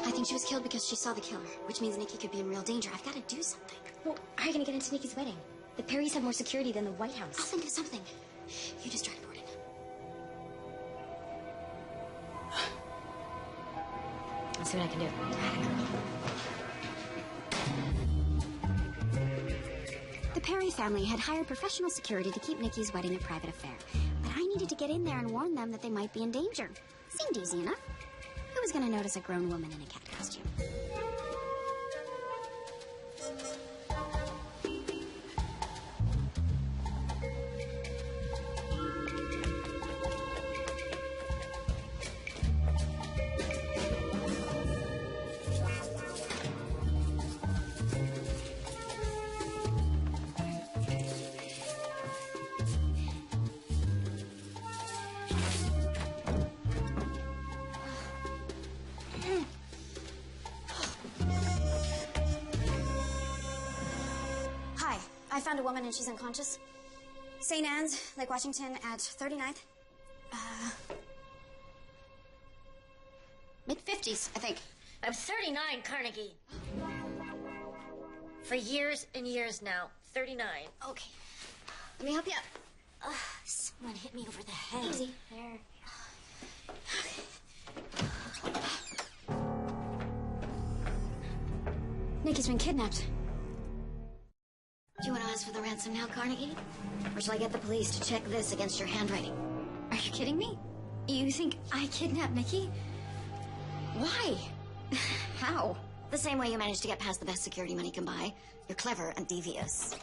I think she was killed because she saw the killer, which means Nikki could be in real danger. I've got to do something. Well, how are you going to get into Nikki's wedding? The Perrys have more security than the White House. I'll think of something. You just try to board it. I'll see what I can do. The Perry family had hired professional security to keep Nikki's wedding a private affair. But I needed to get in there and warn them that they might be in danger. Seemed easy enough. Who was going to notice a grown woman in a cat costume? I found a woman and she's unconscious. St. Anne's, Lake Washington at 39th. Mid-50s, I think. I'm 39, Carnegie. For years and years now. 39. Okay. Let me help you up. Someone hit me over the head. Easy. There. Nikki's been kidnapped. Do you want to ask for the ransom now, Carnegie? Or shall I get the police to check this against your handwriting? Are you kidding me? You think I kidnapped Nikki? Why? How? The same way you managed to get past the best security money can buy. You're clever and devious.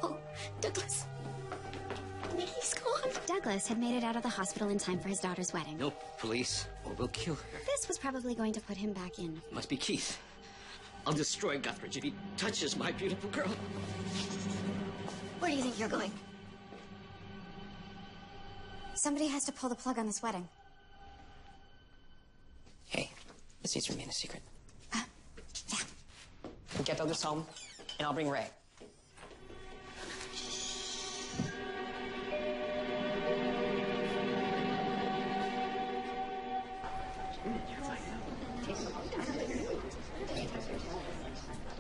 Oh, Douglas. Nikki's gone. Douglas had made it out of the hospital in time for his daughter's wedding. No, police, or we'll kill her. This was probably going to put him back in. Must be Keith. I'll destroy Guthridge if he touches my beautiful girl. Where do you think you're going? Somebody has to pull the plug on this wedding. Hey, this needs to remain a secret. Yeah. We'll get Douglas home, and I'll bring Ray.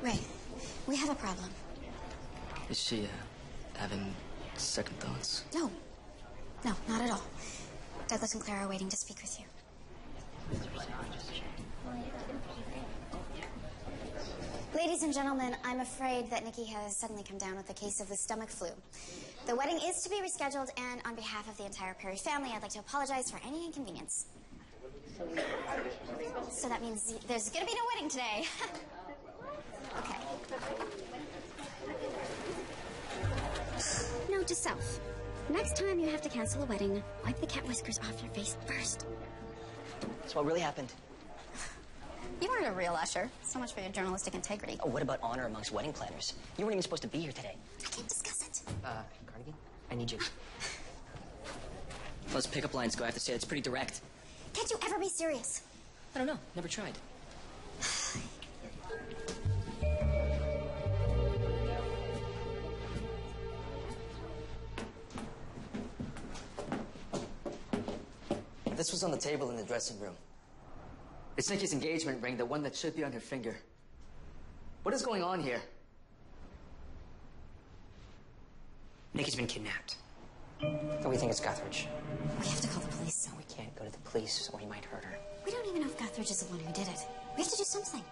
Ray, we have a problem. Is she, having second thoughts? No. No, not at all. Douglas and Clara are waiting to speak with you. Ladies and gentlemen, I'm afraid that Nikki has suddenly come down with a case of the stomach flu. The wedding is to be rescheduled, and on behalf of the entire Perry family, I'd like to apologize for any inconvenience. So that means there's gonna be no wedding today. Okay. Note to self. Next time you have to cancel a wedding, wipe the cat whiskers off your face first. So what really happened? You weren't a real usher. So much for your journalistic integrity. Oh, what about honor amongst wedding planners? You weren't even supposed to be here today. I can't discuss it. Carnegie, I need you. Those pickup lines go, I have to say, it's pretty direct. Can't you ever be serious? I don't know, never tried. This was on the table in the dressing room. It's Nikki's engagement ring, the one that should be on her finger. What is going on here? Nikki's been kidnapped. And we think it's Guthridge. We have to call the police. No, we can't go to the police or he might hurt her. We don't even know if Guthridge is the one who did it. We have to do something.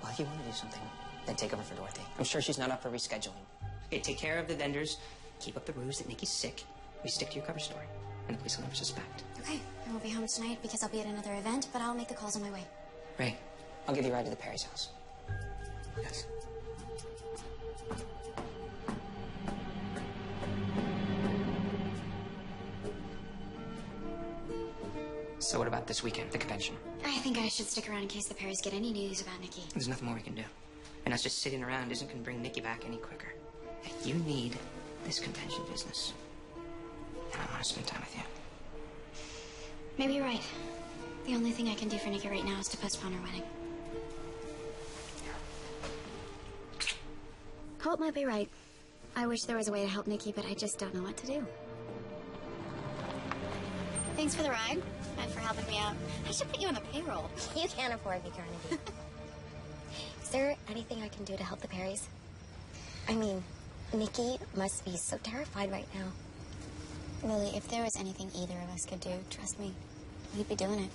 Well, if you want to do something, then take over for Dorothy. I'm sure she's not up for rescheduling. Okay, take care of the vendors. Keep up the ruse that Nikki's sick. We stick to your cover story. And the police will never suspect. Okay, I won't be home tonight because I'll be at another event, but I'll make the calls on my way. Ray, I'll give you a ride to the Perry's house. Yes. So what about this weekend, the convention? I think I should stick around in case the Perrys get any news about Nikki. There's nothing more we can do. And us just sitting around isn't going to bring Nikki back any quicker. You need this convention business. And I want to spend time with you. Maybe you're right. The only thing I can do for Nikki right now is to postpone her wedding. Holt might be right. I wish there was a way to help Nikki, but I just don't know what to do. Thanks for the ride and for helping me out. I should put you on the payroll. You can't afford me, Carnegie. Is there anything I can do to help the Perrys? I mean, Nikki must be so terrified right now. Lily, if there was anything either of us could do, trust me, we'd be doing it.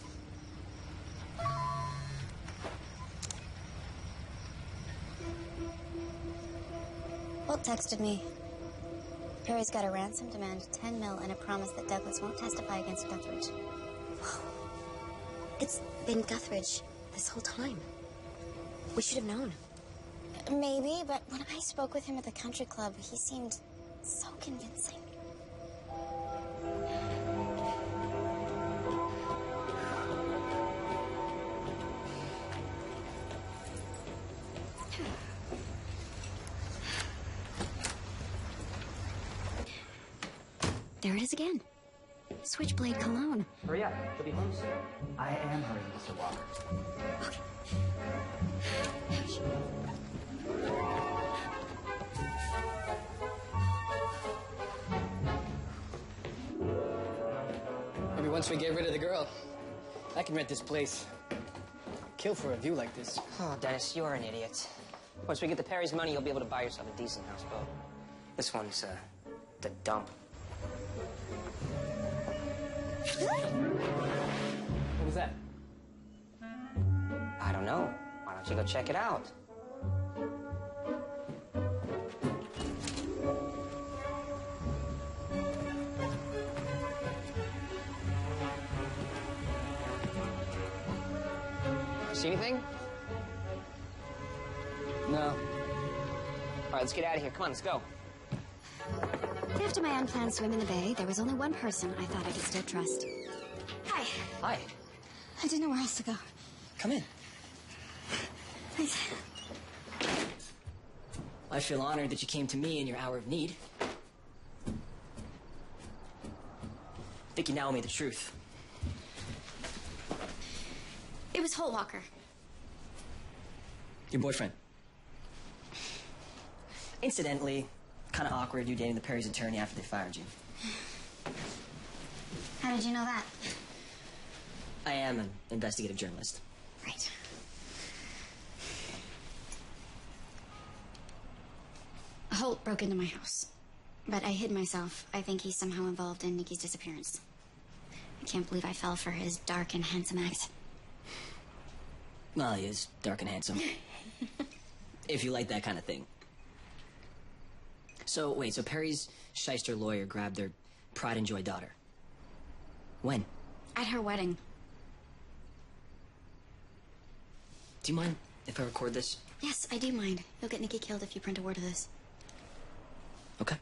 Holt texted me. Perry's got a ransom demand, 10 mil, and a promise that Douglas won't testify against Guthridge. It's been Guthridge this whole time. We should have known. Maybe, but when I spoke with him at the country club, he seemed so convincing. There it is again. Switchblade cologne. Hurry up. She'll be home soon. I am hurrying, Mr. Walker. once we get rid of the girl, I can rent this place. Kill for a view like this. Oh, Dennis, you're an idiot. Once we get the Perry's money, you'll be able to buy yourself a decent houseboat. This one's, the dump. What was that? I don't know. Why don't you go check it out? See anything? No. All right, let's get out of here. Come on, let's go. After my unplanned swim in the bay, there was only one person I thought I could still trust. Hi. Hi. I didn't know where else to go. Come in. Thanks. I feel honored that you came to me in your hour of need. I think you now owe me the truth. It was Holt Walker. Your boyfriend. Incidentally, kind of awkward you dating the Perry's attorney after they fired you. How did you know that? I am an investigative journalist. Right. Holt broke into my house, but I hid myself. I think he's somehow involved in Nikki's disappearance. I can't believe I fell for his dark and handsome act. Well, he is dark and handsome. If you like that kind of thing. So, wait, so Perry's shyster lawyer grabbed their pride and joy daughter. When? At her wedding. Do you mind if I record this? Yes, I do mind. You'll get Nikki killed if you print a word of this. Okay.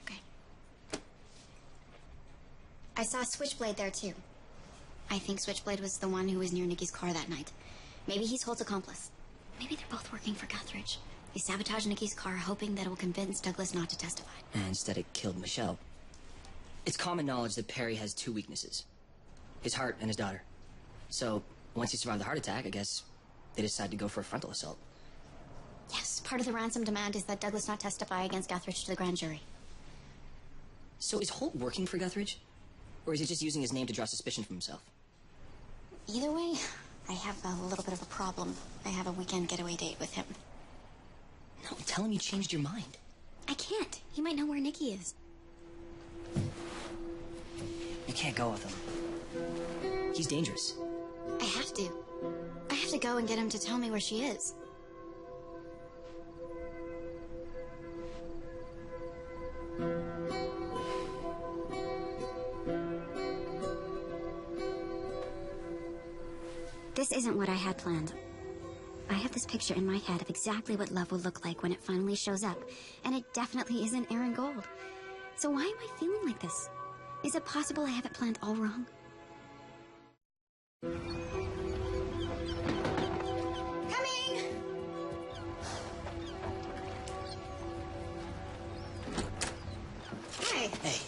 Okay. I saw Switchblade there, too. I think Switchblade was the one who was near Nikki's car that night. Maybe he's Holt's accomplice. Maybe they're both working for Guthridge. They sabotaged Nikki's car, hoping that it will convince Douglas not to testify. And instead it killed Michelle. It's common knowledge that Perry has two weaknesses. His heart and his daughter. So, once he survived the heart attack, I guess they decided to go for a frontal assault. Yes, part of the ransom demand is that Douglas not testify against Guthridge to the grand jury. So is Holt working for Guthridge? Or is he just using his name to draw suspicion from himself? Either way, I have a little bit of a problem. I have a weekend getaway date with him. No, tell him you changed your mind. I can't. He might know where Nikki is. You can't go with him. He's dangerous. I have to. I have to go and get him to tell me where she is. This isn't what I had planned. I have this picture in my head of exactly what love will look like when it finally shows up, and it definitely isn't Aaron Gold. So why am I feeling like this? Is it possible I have it planned all wrong? Coming! Hi. Hey,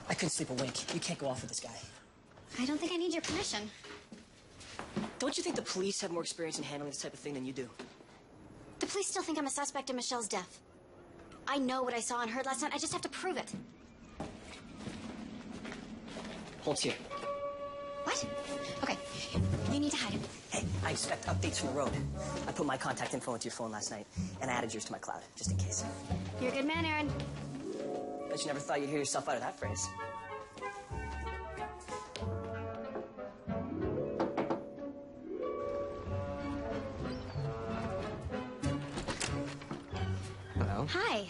I couldn't sleep a wink. You can't go off with this guy. I don't think I need your permission. Don't you think the police have more experience in handling this type of thing than you do? The police still think I'm a suspect in Michelle's death. I know what I saw and heard last night. I just have to prove it. Holt's here. What? Okay. You need to hide him. Hey, I expect updates from the road. I put my contact info into your phone last night, and I added yours to my cloud, just in case. You're a good man, Aaron. Bet you never thought you'd hear yourself out of that phrase. Hello? Hi.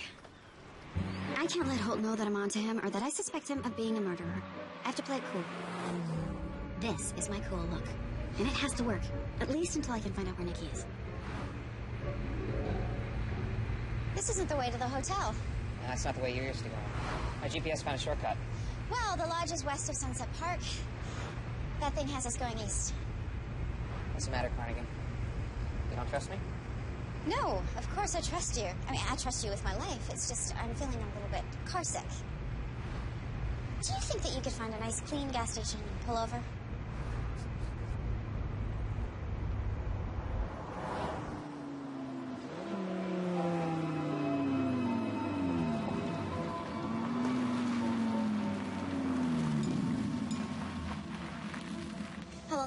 I can't let Holt know that I'm onto him or that I suspect him of being a murderer. I have to play it cool. This is my cool look. And it has to work. At least until I can find out where Nikki is. This isn't the way to the hotel. No, that's not the way you're used to going. My GPS found a shortcut. Well, the lodge is west of Sunset Park. That thing has us going east. What's the matter, Carnegie? You don't trust me? No, of course I trust you. I mean, I trust you with my life. It's just I'm feeling a little bit car sick. Do you think that you could find a nice, clean gas station and pull over?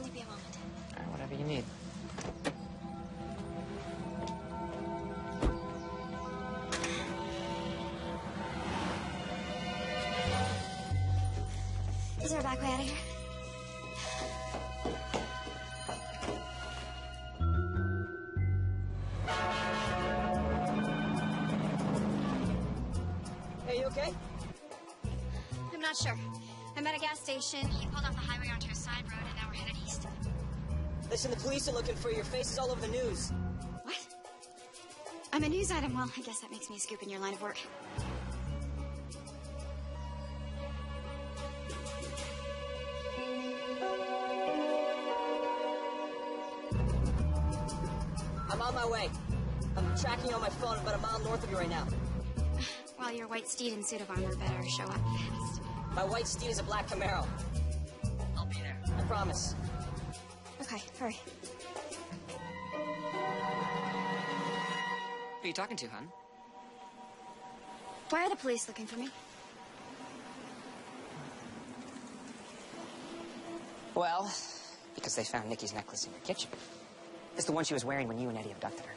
only be a moment. All right, whatever you need. Is there a back way out of here? Hey, you okay? I'm not sure. I'm at a gas station. He pulled off the highway onto a side road, and now we're headed east. Listen, the police are looking for you. Your face is all over the news. What? I'm a news item. Well, I guess that makes me a scoop in your line of work. I'm on my way. I'm tracking you on my phone about a mile north of you right now. Well, your white steed and suit of armor better show up fast. My white steed is a black Camaro. I'll be there. I promise. Okay, hurry. Who are you talking to, hon? Why are the police looking for me? Well, because they found Nikki's necklace in your kitchen. It's the one she was wearing when you and Eddie abducted her.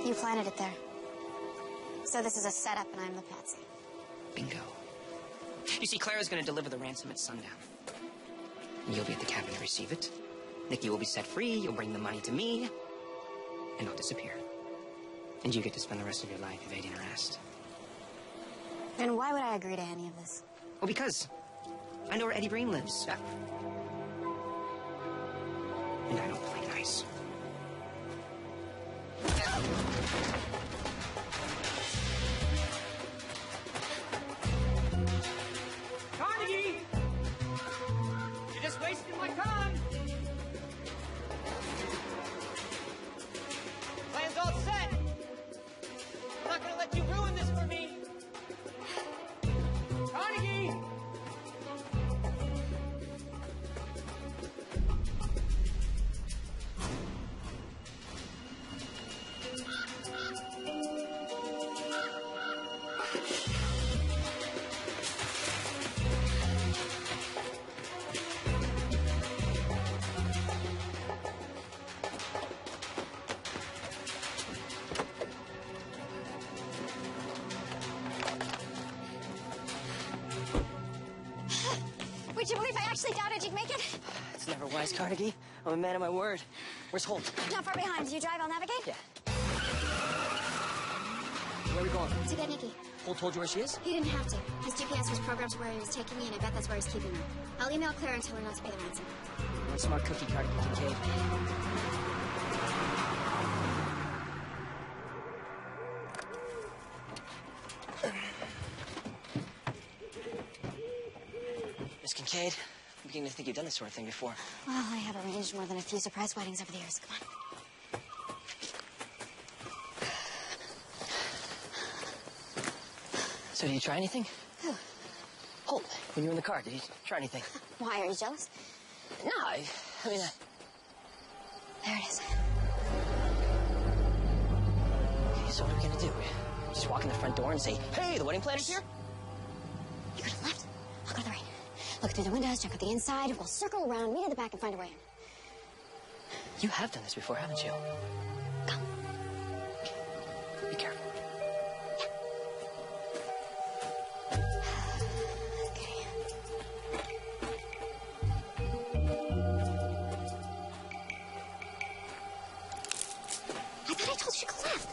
You planted it there. So this is a setup and I'm the patsy. Bingo. You see, Clara's gonna deliver the ransom at sundown. And you'll be at the cabin to receive it. Nikki will be set free, you'll bring the money to me, and I'll disappear. And you get to spend the rest of your life evading arrest. And why would I agree to any of this? Well, because I know where Eddie Breen lives. And I don't play nice. Carnegie! You're just wasting my time! Plan's all set! I'm not gonna let you ruin this for me! Carnegie! Would you believe I actually doubted you'd make it? It's never wise, Carnegie. I'm a man of my word. Where's Holt? Not far behind. You drive, I'll navigate? Yeah. Where are we going? To get Nikki. Holt told you where she is? He didn't have to. His GPS was programmed to where he was taking me, and I bet that's where he's keeping her. I'll email Claire and tell her not to pay the ransom. One smart cookie, Carnegie Kincaid. Miss Kincaid, I'm beginning to think you've done this sort of thing before. Well, I have arranged more than a few surprise weddings over the years. Come on. So did you try anything? Who? Holt, when you were in the car, did you try anything? Why, are you jealous? No, I mean... There it is. Okay, so what are we gonna do? Just walk in the front door and say, hey, the wedding planner's here? You could have left. I'll go to the right. Look through the windows, check out the inside. We'll circle around, meet at the back, and find a way in. You have done this before, haven't you? Come. Be careful. I thought I told you to go left.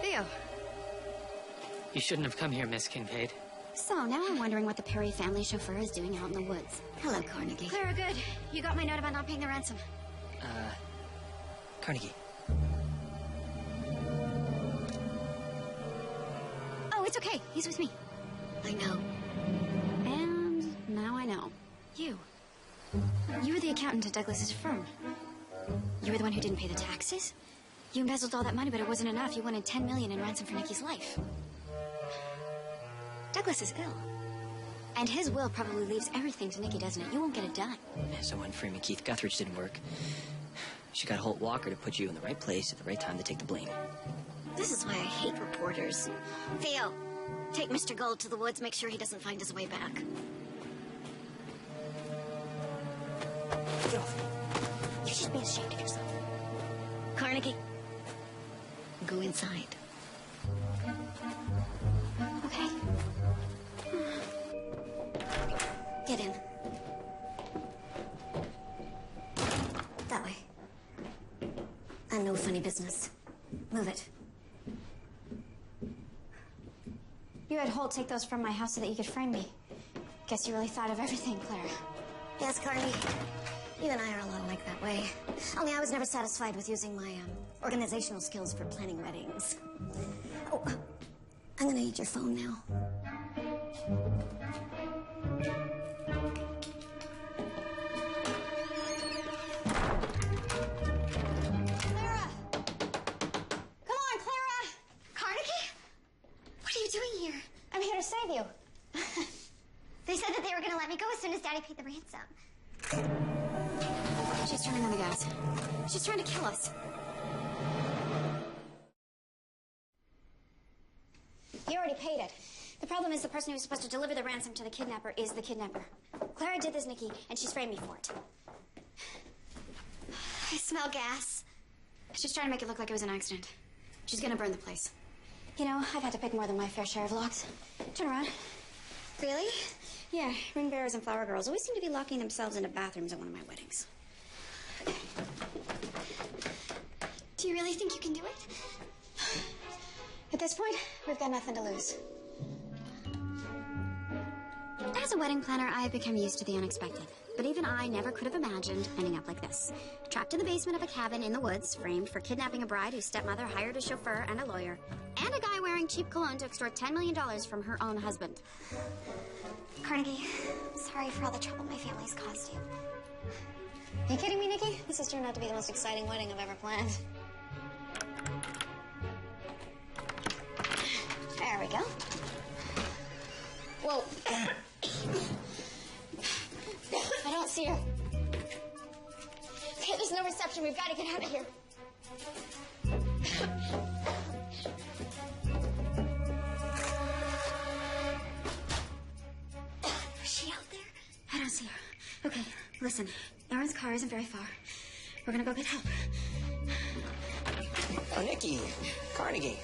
Theo. You shouldn't have come here, Miss Kincaid. So, now I'm wondering what the Perry family chauffeur is doing out in the woods. Hello, Carnegie. Clara, good. You got my note about not paying the ransom. Carnegie. Oh, it's okay. He's with me. I know. And now I know. You. You were the accountant at Douglas's firm. You were the one who didn't pay the taxes? You embezzled all that money, but it wasn't enough. You wanted $10 million in ransom for Nikki's life. Douglas is ill. And his will probably leaves everything to Nikki, doesn't it? You won't get a dime. So when Freeman Keith Guthridge didn't work, she got Holt Walker to put you in the right place at the right time to take the blame. This is why I hate reporters. Theo, Take Mr. Gold to the woods, make sure he doesn't find his way back. Get off me. You should be ashamed of yourself. Carnegie, go inside. Okay. Get in. That way. And no funny business. Move it. You had Holt take those from my house so that you could frame me. Guess you really thought of everything, Clara. Yes, Carnegie. You and I are a lot alike that way. Only I was never satisfied with using my organizational skills for planning weddings. Oh, I'm gonna need your phone now. Clara! Come on, Clara! Carnegie? What are you doing here? I'm here to save you. They said that they were gonna let me go as soon as Daddy paid the ransom. She's turning on the gas. She's trying to kill us. You already paid it. The problem is the person who's supposed to deliver the ransom to the kidnapper is the kidnapper. Clara did this, Nikki, and she's framed me for it. I smell gas. She's trying to make it look like it was an accident. She's gonna burn the place. You know, I've had to pick more than my fair share of locks. Turn around. Really? Yeah, ring bearers and flower girls always seem to be locking themselves into bathrooms at one of my weddings. Do you really think you can do it? At this point, we've got nothing to lose. As a wedding planner, I have become used to the unexpected. But even I never could have imagined ending up like this. Trapped in the basement of a cabin in the woods, framed for kidnapping a bride whose stepmother hired a chauffeur and a lawyer, and a guy wearing cheap cologne to extort $10 million from her own husband. Carnegie, sorry for all the trouble my family's caused you. Are you kidding me, Nikki? This has turned out to be the most exciting wedding I've ever planned. There we go. Whoa. I don't see her. Okay, there's no reception. We've got to get out of here. Is she out there? I don't see her. Okay, listen. Aaron's car isn't very far. We're gonna go get help. Oh, Nikki, Carnegie.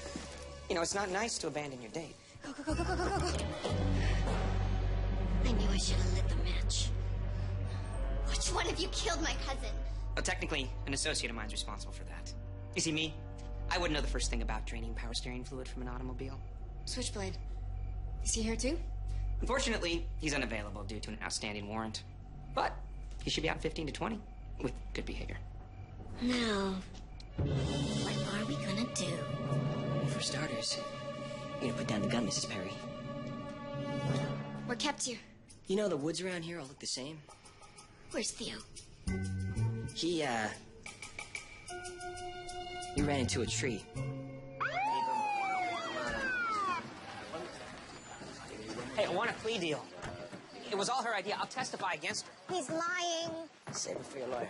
You know, it's not nice to abandon your date. Go, go, go, go, go, go, go. I knew I should have lit the match. Which one of you killed my cousin? Well, technically, an associate of mine's responsible for that. You see, me, I wouldn't know the first thing about draining power steering fluid from an automobile. Switchblade. Is he here too? Unfortunately, he's unavailable due to an outstanding warrant. But he should be out in 15 to 20 with good behavior. Now, what are we gonna do? For starters, you're gonna put down the gun, Mrs. Perry. We're kept here. You know the woods around here all look the same? Where's Theo? He ran into a tree. Hey, I want a plea deal. It was all her idea. I'll testify against her. He's lying. Save it for your lawyer.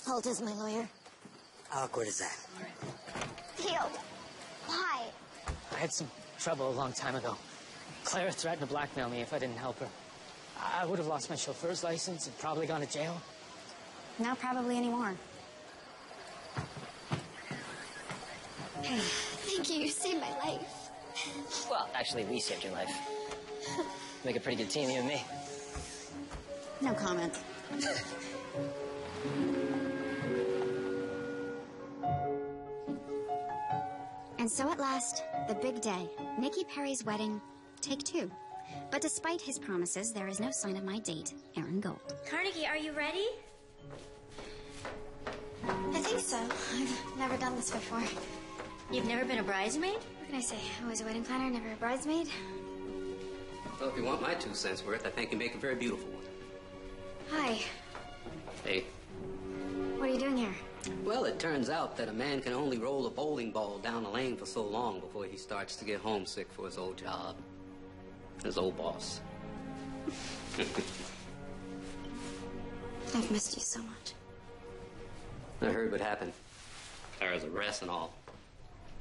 Holt is my lawyer. How awkward is that? Theo, why? I had some trouble a long time ago. Clara threatened to blackmail me if I didn't help her. I would have lost my chauffeur's license and probably gone to jail. Not probably anymore. Hey, thank you. You saved my life. Well, actually, we saved your life. Make a pretty good team, you and me. No comment. And so at last, the big day, Nikki Perry's wedding, take 2. But despite his promises, there is no sign of my date, Aaron Gold. Carnegie, are you ready? I think so. I've never done this before. You've never been a bridesmaid? What can I say? I was a wedding planner, never a bridesmaid. Well, if you want my 2 cents worth, I think you make a very beautiful one. Hi. Hey. What are you doing here? Well, it turns out that a man can only roll a bowling ball down a lane for so long before he starts to get homesick for his old job. His old boss. I've missed you so much. I heard what happened. Clara's arrest and all.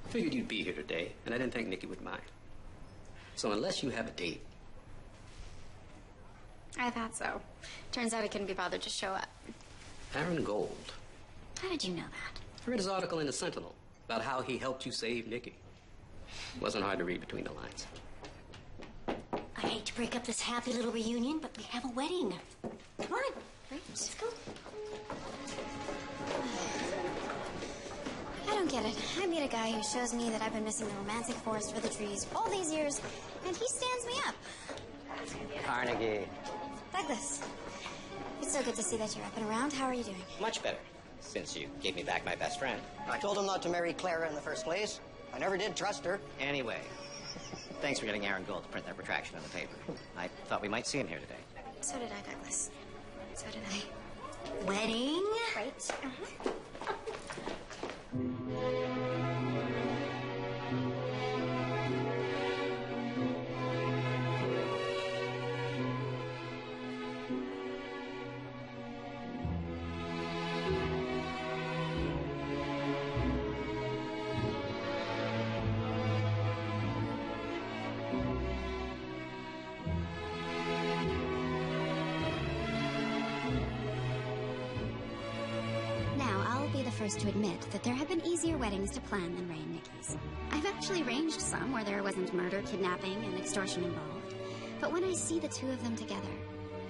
Figured you'd be here today, and I didn't think Nikki would mind. So unless you have a date... I thought so. Turns out I couldn't be bothered to show up. Aaron Gold. How did you know that? I read his article in the Sentinel about how he helped you save Nikki. Wasn't hard to read between the lines. I hate to break up this happy little reunion, but we have a wedding. Come on, right? Let's go. I don't get it. I meet a guy who shows me that I've been missing the romantic forest for the trees all these years, and he stands me up. Carnegie. Douglas, it's so good to see that you're up and around. How are you doing? Much better, since you gave me back my best friend. I told him not to marry Clara in the first place. I never did trust her. Anyway, thanks for getting Aaron Gold to print that retraction on the paper. I thought we might see him here today. So did I, Douglas. So did I. Wedding? Right. First to admit that there have been easier weddings to plan than Ray and Nikki's. I've actually arranged some where there wasn't murder, kidnapping, and extortion involved. But when I see the two of them together,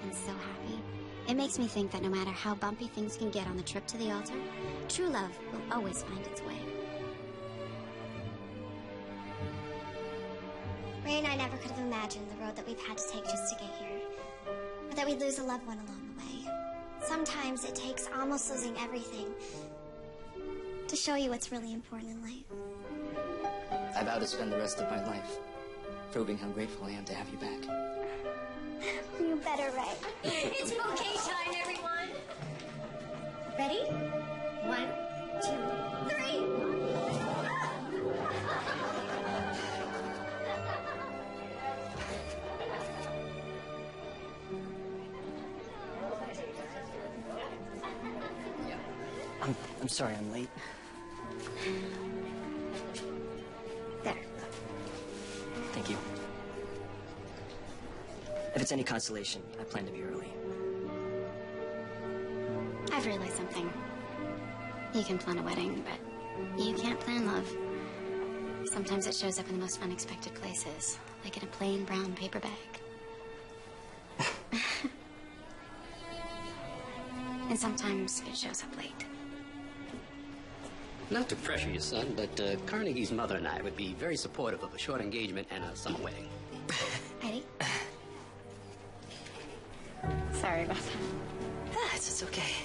and so happy, it makes me think that no matter how bumpy things can get on the trip to the altar, true love will always find its way. Ray and I never could have imagined the road that we've had to take just to get here. Or that we'd lose a loved one along the way. Sometimes it takes almost losing everything to show you what's really important in life. I vow to spend the rest of my life proving how grateful I am to have you back. You better, Ray. It's bouquet time, everyone. Ready? 1, 2, 3. I'm sorry I'm late. There. Thank you. If it's any consolation, I plan to be early. I've realized something. You can plan a wedding, but you can't plan love. Sometimes it shows up in the most unexpected places, like in a plain brown paper bag. And sometimes it shows up late. Not to pressure you, son, but Carnegie's mother and I would be very supportive of a short engagement and a summer wedding. Eddie? Sorry about that. Ah, it's okay.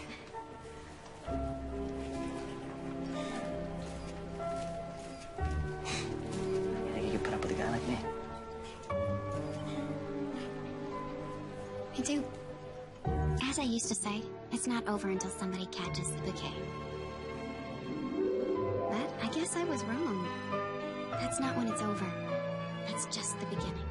You think you could put up with a guy like me? I do. As I used to say, it's not over until somebody catches the bouquet. But I guess I was wrong. That's not when it's over. That's just the beginning.